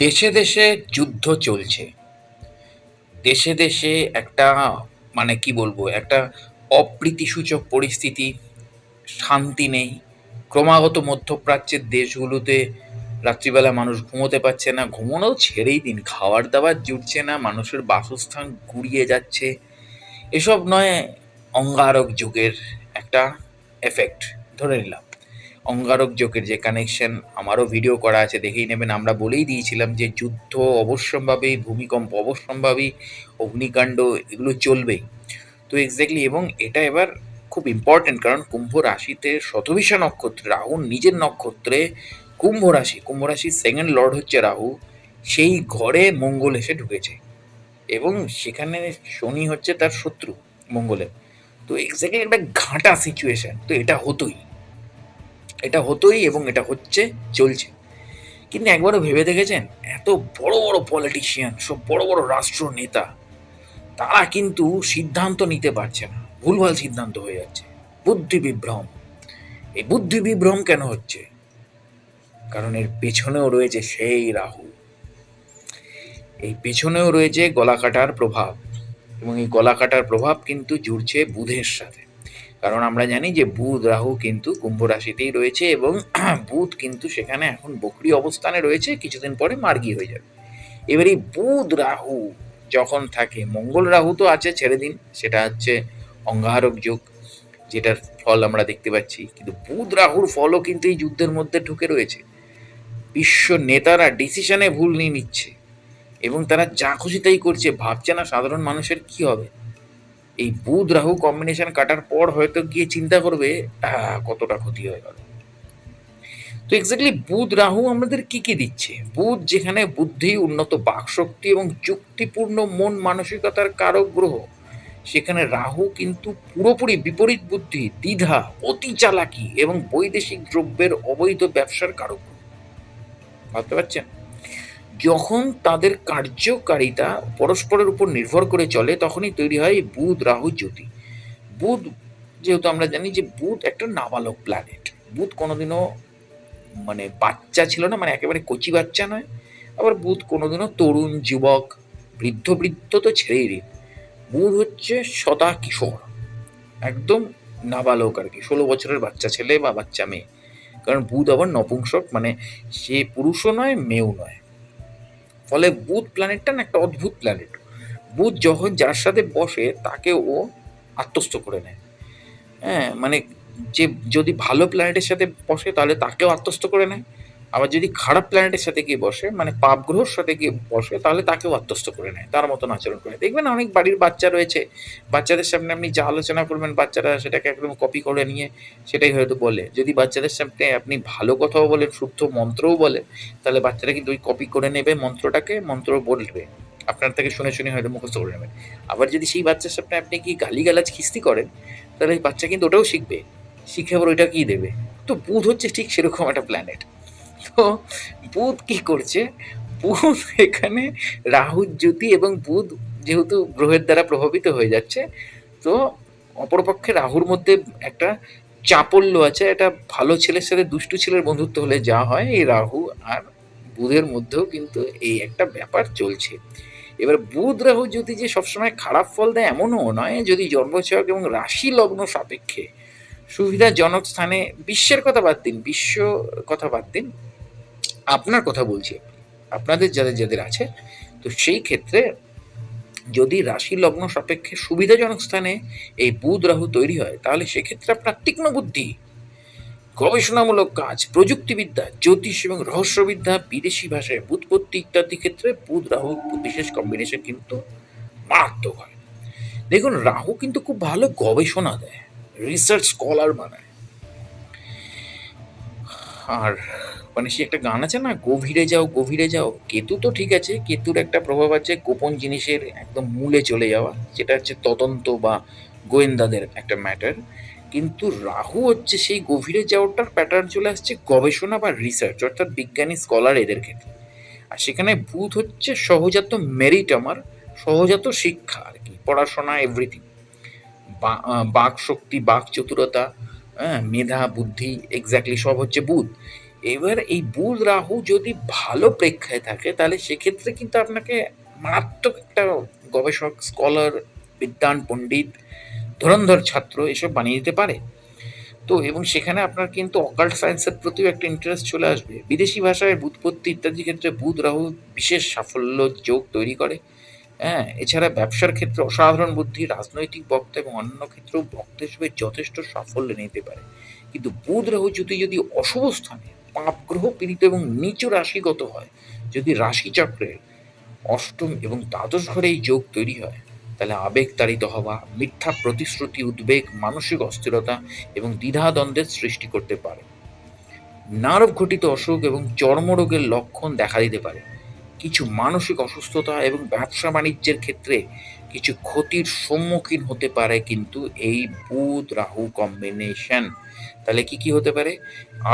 দেশে দেশে যুদ্ধ চলছে। দেশে দেশে একটা কি বলবো, একটা অপ্রীতিসূচক পরিস্থিতি, শান্তি নেই। ক্রমাগত মধ্যপ্রাচ্যের দেশগুলোতে রাত্রিবেলা মানুষ ঘুমোতে পারছে না, ঘুমোনো ছেড়েই দিন, খাবার দাবার জুটছে না, মানুষের বাসস্থান গুড়িয়ে যাচ্ছে। এসব নয় অঙ্গারক যুগের একটা এফেক্ট, ধরে নিলাম। অঙ্গারক যুগের যে কানেকশন, আমারও ভিডিও করা আছে, দেখেই নেবেন। আমরা বলেই দিয়েছিলাম যে যুদ্ধ অবশ্যম্ভাবী, ভূমিকম্প অবশ্যম্ভাবী, অগ্নিকাণ্ড এগুলো চলবেই। তো এক্স্যাক্টলি, এবং এটা এবার খুব ইম্পর্টেন্ট, কারণ কুম্ভ রাশিতে শতভিষা নক্ষত্রে, রাহুর নিজের নক্ষত্রে কুম্ভ রাশির সেকেন্ড লর্ড হচ্ছে রাহু, সেই ঘরে মঙ্গল এসে ঢুকেছে, এবং সেখানে শনি হচ্ছে তার শত্রু মঙ্গলের। তো এক্স্যাক্টলি একটা ঘাঁটা সিচুয়েশন। তো এটা হতোই এবং এটা হচ্ছে, চলছে। কিন্তু একবারও ভেবে দেখেছেন, এত বড় বড় পলিটিশিয়ান, সব বড় বড় রাষ্ট্র নেতা, তারা কিন্তু সিদ্ধান্ত নিতে পারছে না, ভুলভাল সিদ্ধান্ত হয়ে যাচ্ছে, বুদ্ধি বিভ্রম। এই বুদ্ধি বিভ্রম কেন হচ্ছে? কারণ এর পেছনেও রয়েছে সেই রাহু, এই পেছনেও রয়েছে গলাকাটার প্রভাব, এবং এই গলাকাটার প্রভাব কিন্তু জুড়ছে বুধের সাথে। কারণ আমরা জানি যে বুধ রাহু কিন্তু কুম্ভ রাশিতেই রয়েছে, এবং বুধ কিন্তু সেখানে এখন বকরি অবস্থানে রয়েছে, কিছুদিন পরে মার্গী হয়ে যাবে। এবার এই বুধ রাহু যখন থাকে, মঙ্গল রাহু তো আছে, ছেড়ে দিন, সেটা হচ্ছে অঙ্গারক যোগ, যেটার ফল আমরা দেখতে পাচ্ছি। কিন্তু বুধ রাহুর ফলও কিন্তু এই যুদ্ধের মধ্যে ঢুকে রয়েছে। বিশ্ব নেতারা ডিসিশনে ভুল নিয়ে নিচ্ছে, এবং তারা যা খুশি তাই করছে, ভাবছে না সাধারণ মানুষের কি হবে। এই বুধ রাহু কম্বিনেশন কাটার পর হয়তো গিয়ে চিন্তা করবে কতটা ক্ষতি হয়ে গেল। তো এক্স্যাক্টলি বুধ রাহু আমাদের কি কি দিচ্ছে? বুধ যেখানে বুদ্ধি, উন্নত বাকশক্তি এবং যুক্তিপূর্ণ মন মানসিকতার কারক গ্রহ, সেখানে রাহু কিন্তু পুরোপুরি বিপরীত বুদ্ধি, দ্বিধা, অতি চালাকি এবং বৈদেশিক দ্রব্যের অবৈধ ব্যবসার কারক গ্রহ। ভাবতে পারছেন? যখন তাদের কার্যকারিতা পরস্পরের উপর নির্ভর করে চলে, তখনই তৈরি হয় এই বুধ রাহু জ্যোতি। বুধ, যেহেতু আমরা জানি যে বুধ একটা নাবালক প্ল্যানেট, বুধ কোনোদিনও বাচ্চা ছিল না, একেবারে কচি বাচ্চা নয়। আবার বুধ কোনোদিনও তরুণ, যুবক, বৃদ্ধ তো ছেড়েই দিন। বুধ হচ্ছে সদা কিশোর, একদম নাবালক আর কি, 16 বছরের বাচ্চা ছেলে বা বাচ্চা মেয়ে। কারণ বুধ আবার নপুংসক, সে পুরুষও নয় মেয়েও নয়। ফলে বুধ প্ল্যানেটটা না একটা অদ্ভুত প্ল্যানেট। বুধ যখন যার সাথে বসে তাকে ও আত্মস্থ করে নেয়। হ্যাঁ, যে যদি ভালো প্ল্যানেটের সাথে বসে তাহলে তাকেও আত্মস্থ করে নেয়। আবার যদি খারাপ প্ল্যানেটের সাথে গিয়ে বসে, পাপ গ্রহর সাথে গিয়ে বসে, তাহলে তাকেও আত্মস্থ করে নেয়, তার মতন আচরণ করে। দেখবেন অনেক বাড়ির বাচ্চা রয়েছে, বাচ্চাদের সামনে আপনি যা আলোচনা করবেন, বাচ্চারা সেটাকে একদম কপি করে নিয়ে সেটাই হয়তো বলে। যদি বাচ্চাদের সামনে আপনি ভালো কথাও বলেন, শুদ্ধ মন্ত্রও বলেন, তাহলে বাচ্চারা কিন্তু ওই কপি করে নেবে মন্ত্রটাকে, মন্ত্র বলবে, আপনার থেকে শুনে শুনে হয়তো মুখস্থ করে নেবে। আবার যদি সেই বাচ্চার সামনে আপনি কি গালিগালাজ খিস্তি করেন, তাহলে এই বাচ্চা কিন্তু ওটাও শিখবে, শিখে আবার ওইটা কি দেবে। তো বুধ হচ্ছে ঠিক সেরকম একটা প্ল্যানেট। তো বুধ কি করছে? বুধ এখানে রাহুর জ্যোতি, এবং বুধ যেহেতু গ্রহের দ্বারা প্রভাবিত হয়ে যাচ্ছে, তো অপরপক্ষে রাহুর মধ্যে একটা চাপল্য আছে। একটা ভালো ছেলের সাথে দুষ্টু ছেলের বন্ধুত্ব হলে যা হয়, এই রাহু আর বুধের মধ্যেও কিন্তু এই একটা ব্যাপার চলছে। এবার বুধ রাহু যদি যে সবসময় খারাপ ফল দেয় এমনও নয়। যদি জন্মছক এবং রাশি লগ্ন সাপেক্ষে সুবিধাজনক স্থানে, বিশ্বের কথা বাদ দিন, কথা বাদ দিন, আপনার কথা বলছি, আপনাদের যাদের যাদের আছে, তো সেই ক্ষেত্রে যদি রাশি লগ্ন সাপেক্ষে সুবিধাজনক স্থানে এই বুধ রাহু তৈরি হয়, তাহলে সেক্ষেত্রে আপনার তীক্ষ্ণ বুদ্ধি, গবেষণামূলক কাজ, প্রযুক্তিবিদ্যা, জ্যোতিষ এবং রহস্যবিদ্যা, বিদেশি ভাষায় ব্যুৎপত্তি ইত্যাদি ক্ষেত্রে বুধ রাহু বিশেষ কম্বিনেশন কিন্তু মারাত্মক হয়। দেখুন, রাহু কিন্তু খুব ভালো গবেষণা দেয়, রিসার্চ স্কলার বানায়। আর সে একটা গান আছে না, গভীরে যাও গভীরে যাও। কেতু তো ঠিক আছে, কেতুর একটা প্রভাব আছে গোপন জিনিসের একদম মূলে চলে যাওয়া, যেটা হচ্ছে তদন্ত বা গোয়েন্দাদের একটা ম্যাটার। কিন্তু রাহু হচ্ছে সেই গভীরে যাওয়াটার প্যাটার্ন চলে আসছে গবেষণা বা রিসার্চ, অর্থাৎ বিজ্ঞানী স্কলার এদের ক্ষেত্রে। আর সেখানে বুধ হচ্ছে সহজাত মেরিট, আমার সহজাত শিক্ষা আর কি, পড়াশোনা, এভরিথিং, বাক শক্তি, বাক চতুরতা, হ্যাঁ, মেধা, বুদ্ধি, এক্স্যাক্টলি সব হচ্ছে বুধ। এবার এই বুধ রাহু যদি ভালো প্রেক্ষায় থাকে তাহলে সেক্ষেত্রে কিন্তু আপনাকে মারাত্মক একটা গবেষক, স্কলার, বিদ্বান, পণ্ডিত, ধুরন্ধর ছাত্র এসব বানিয়ে দিতে পারে। তো এবং সেখানে আপনার কিন্তু অকাল্ট সায়েন্সের প্রতিও একটা ইন্টারেস্ট চলে আসবে। বিদেশি ভাষায় ব্যুৎপত্তি ইত্যাদি ক্ষেত্রে বুধ রাহু বিশেষ সাফল্য যোগ তৈরি করে। হ্যাঁ, এছাড়া ব্যবসার ক্ষেত্রে অসাধারণ বুদ্ধি, রাজনৈতিক বক্তা এবং অন্যান্য ক্ষেত্রেও বক্তা হিসেবে যথেষ্ট সাফল্য নিতে পারে। কিন্তু বুধ রাহু যদি অশুভ স্থানে পাপ গ্রহ পীড়িত এবং নিচ রাশিগত হয়, যদি রাশিচক্রের অষ্টম এবং দ্বাদশ ঘরে এই যোগ তৈরি হয়, তাহলে আবেগ তাড়িত হওয়া, মিথ্যা প্রতিশ্রুতি, উদ্বেগ, মানসিক অস্থিরতা এবং দ্বিধাদ্বন্দ্বের সৃষ্টি করতে পারে। নার্ভ ঘটিত অসুখ এবং চর্মরোগের লক্ষণ দেখা দিতে পারে। কিছু মানসিক অসুস্থতা এবং ব্যবসা বাণিজ্যের ক্ষেত্রে কিছু ক্ষতির সম্মুখীন হতে পারে কিন্তু এই বুধ রাহু কম্বিনেশন। তাহলে কি হতে পারে?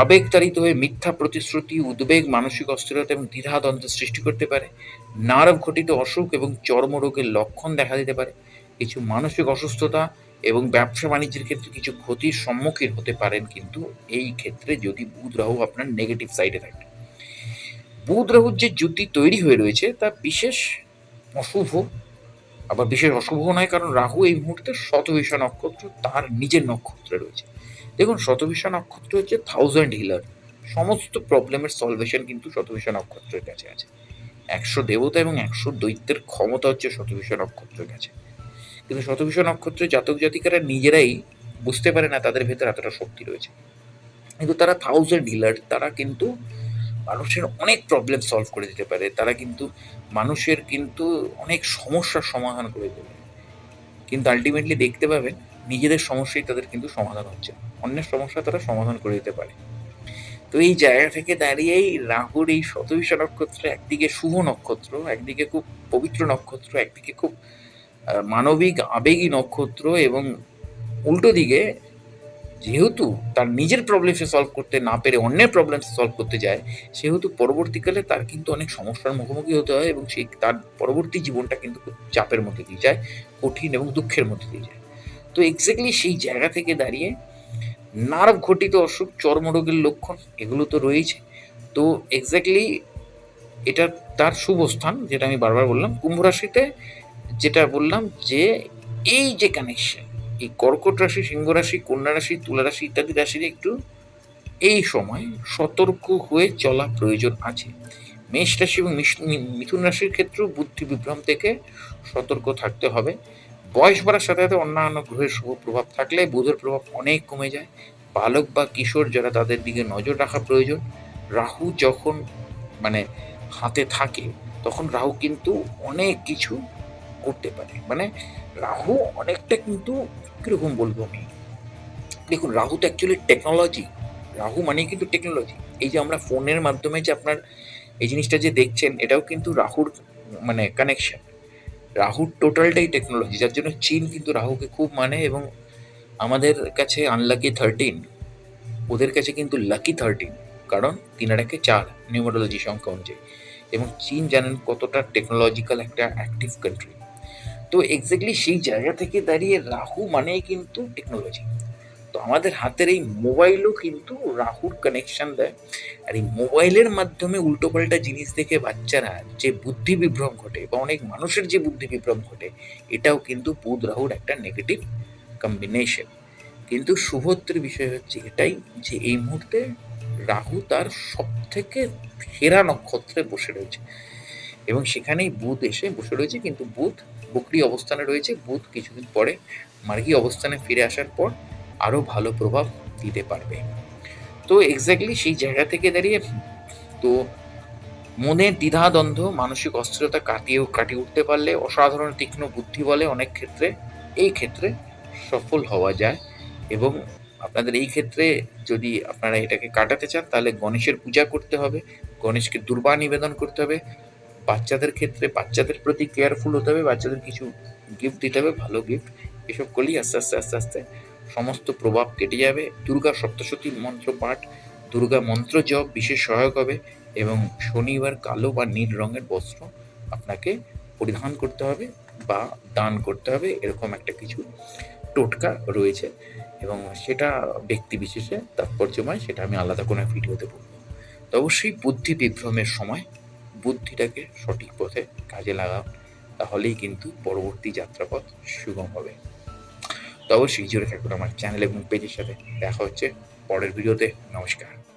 আবেগতাড়িত হয়ে মিথ্যা প্রতিশ্রুতি, উদ্বেগ, মানসিক অস্থিরতা এবং দ্বিধাদ্বন্দ্বের সৃষ্টি করতে পারে। নার্ভ ঘটিত অসুখ এবং চর্মরোগের লক্ষণ দেখা দিতে পারে। কিছু মানসিক অসুস্থতা এবং ব্যবসা বাণিজ্যের ক্ষেত্রে কিছু ক্ষতির সম্মুখীন হতে পারেন কিন্তু এই ক্ষেত্রে যদি বুধ রাহু আপনার নেগেটিভ সাইডে থাকে। বুধ রাহুর যে জুতি তৈরি হয়ে রয়েছে তা বিশেষ অশুভ, আবার বিশেষ অশুভ নয়, কারণ রাহু এই মুহূর্তে শতভিষা নক্ষত্র তার নিজের নক্ষত্রে রয়েছে। দেখুন, শতভিষা নক্ষত্র হচ্ছে 1000 হিলার। সমস্ত প্রবলেমের সলভেশন কিন্তু শতভিষা নক্ষত্রের কাছে আছে। 100 দেবতা এবং 100 দৈত্যের ক্ষমতা হচ্ছে শতভিষা নক্ষত্রের কাছে। কিন্তু শতভিষা নক্ষত্রের জাতক জাতিকারা নিজেরাই বুঝতে পারে না তাদের ভেতর এতটা শক্তি রয়েছে। কিন্তু তারা 1000 হিলার, তারা কিন্তু মানুষের অনেক প্রবলেম সলভ করে দিতে পারে। তারা কিন্তু মানুষের কিন্তু অনেক সমস্যার সমাধান করে দিতে পারে। কিন্তু আল্টিমেটলি দেখতে পাবেন নিজেদের সমস্যাই তাদের কিন্তু সমাধান হচ্ছে না। অন্যের সমস্যা তারা সমাধান করে দিতে পারে। তো এই জায়গা থেকে দাঁড়িয়েই রাহুর এই শতভিষা নক্ষত্র একদিকে শুভ নক্ষত্র, একদিকে খুব পবিত্র নক্ষত্র, একদিকে খুব মানবিক আবেগী নক্ষত্র, এবং উল্টো দিকে যেহেতু তার নিজের প্রবলেম সে সলভ করতে না পেরে অন্যের প্রবলেম সলভ করতে যায়, সেহেতু পরবর্তীকালে তার কিন্তু অনেক সমস্যার মুখোমুখি হতে হয় এবং সেই তার পরবর্তী জীবনটা কিন্তু খুব চাপের মধ্যে দিয়ে যায়, কঠিন এবং দুঃখের মধ্যে দিয়ে যায়। তো এক্স্যাক্টলি সেই জায়গা থেকে দাঁড়িয়ে নার্ভ ঘটিত অসুখ, চর্মরোগের লক্ষণ এগুলো তো রয়েছে। তো এক্স্যাক্টলি এটা তার শুভ স্থান, যেটা আমি বারবার বললাম। কুম্ভ রাশিতে যেটা বললাম যে এই যে কানেকশন, এই কর্কট রাশি, সিংহ রাশি, কন্যা রাশি, তুলা রাশি ইত্যাদি রাশির একটু এই সময় সতর্ক হয়ে চলা প্রয়োজন আছে। মেষ রাশি এবং মিথুন রাশির ক্ষেত্রেও বুদ্ধি বিভ্রম থেকে সতর্ক থাকতে হবে। বয়স বাড়ার সাথে সাথে অন্যান্য গ্রহের শুভ প্রভাব থাকলে বুধের প্রভাব অনেক কমে যায়। বালক বা কিশোর যারা, তাদের দিকে নজর রাখা প্রয়োজন। রাহু যখন মানে হাতে থাকে তখন রাহু কিন্তু অনেক কিছু করতে পারে। মানে রাহু অনেকটা কিন্তু কিরকম বলবো আমি, দেখুন রাহু তো অ্যাকচুয়ালি টেকনোলজি। রাহু মানে কিন্তু টেকনোলজি। এই যে আমরা ফোনের মাধ্যমে যে আপনার এই জিনিসটা যে দেখছেন, এটাও কিন্তু রাহুর মানে কানেকশন। রাহুর টোটালটাই টেকনোলজি, যার জন্য চীন কিন্তু রাহুকে খুব মানে, এবং আমাদের কাছে আনলাকি 13, ওদের কাছে কিন্তু লাকি 13, কারণ 3 আর 1 4 নিউমারোলজি সংখ্যা অনুযায়ী। এবং চীন জানেন কতটা টেকনোলজিক্যাল একটা অ্যাক্টিভ কান্ট্রি। তো এক্স্যাক্টলি সেই জায়গা থেকে দাঁড়িয়ে রাহু মানেই কিন্তু টেকনোলজি। তো আমাদের হাতের এই মোবাইলও কিন্তু রাহুর কানেকশন দেয়। আর এই মোবাইলের মাধ্যমে উল্টোপাল্টা জিনিস দেখে বাচ্চারা যে বুদ্ধি বিভ্রম ঘটে বা অনেক মানুষের যে বুদ্ধি বিভ্রম ঘটে, এটাও কিন্তু বুধ রাহুর একটা নেগেটিভ কম্বিনেশন। কিন্তু শুভত্বের বিষয় হচ্ছে এটাই যে এই মুহূর্তে রাহু তার সব থেকে সেরা নক্ষত্রে বসে রয়েছে, এবং সেখানেই বুধ এসে বসে রয়েছে। কিন্তু বুধ বক্রী অবস্থানে রয়েছে। বুধ কিছুদিন পরে মার্গী অবস্থানে ফিরে আসার পর আরও ভালো প্রভাব দিতে পারবে। তো এক্স্যাক্টলি সেই জায়গা থেকে দাঁড়িয়ে তো মনের দ্বিধাদ্বন্দ্ব, মানসিক অস্থিরতা কাটিয়ে উঠতে পারলে, অসাধারণ তীক্ষ্ণ বুদ্ধি বলে অনেক ক্ষেত্রে এই ক্ষেত্রে সফল হওয়া যায়। এবং আপনাদের এই ক্ষেত্রে যদি আপনারা এটাকে কাটাতে চান তাহলে গণেশের পূজা করতে হবে, গণেশকে দুর্বা নিবেদন করতে হবে। বাচ্চাদের ক্ষেত্রে বাচ্চাদের প্রতি কেয়ারফুল হতে হবে, বাচ্চাদের কিছু গিফট দিতে হবে, ভালো গিফট। এসব করলেই আস্তে আস্তে আস্তে আস্তে সমস্ত প্রভাব কেটে যাবে। দুর্গা সপ্তশতী মন্ত্র পাঠ, দুর্গা মন্ত্র জপ বিশেষ সহায়ক হবে। এবং শনিবার কালো বা নীল রঙের বস্ত্র আপনাকে পরিধান করতে হবে বা দান করতে হবে, এরকম একটা কিছু টোটকা রয়েছে। এবং সেটা ব্যক্তি বিশেষে তাৎপর্যময়, সেটা আমি আলাদা কোনো ভিডিওতে বলবো। তো অবশ্যই বুদ্ধি বিভ্রমের সময় বুদ্ধিটাকে সঠিক পথে কাজে লাগাও, তাহলেই কিন্তু পরবর্তী যাত্রাপথ সুগম হবে। তো অবশ্যই জুড়ে থাকুন আমার চ্যানেল এবং পেজের সাথে। দেখা হচ্ছে পরের ভিডিওতে। নমস্কার।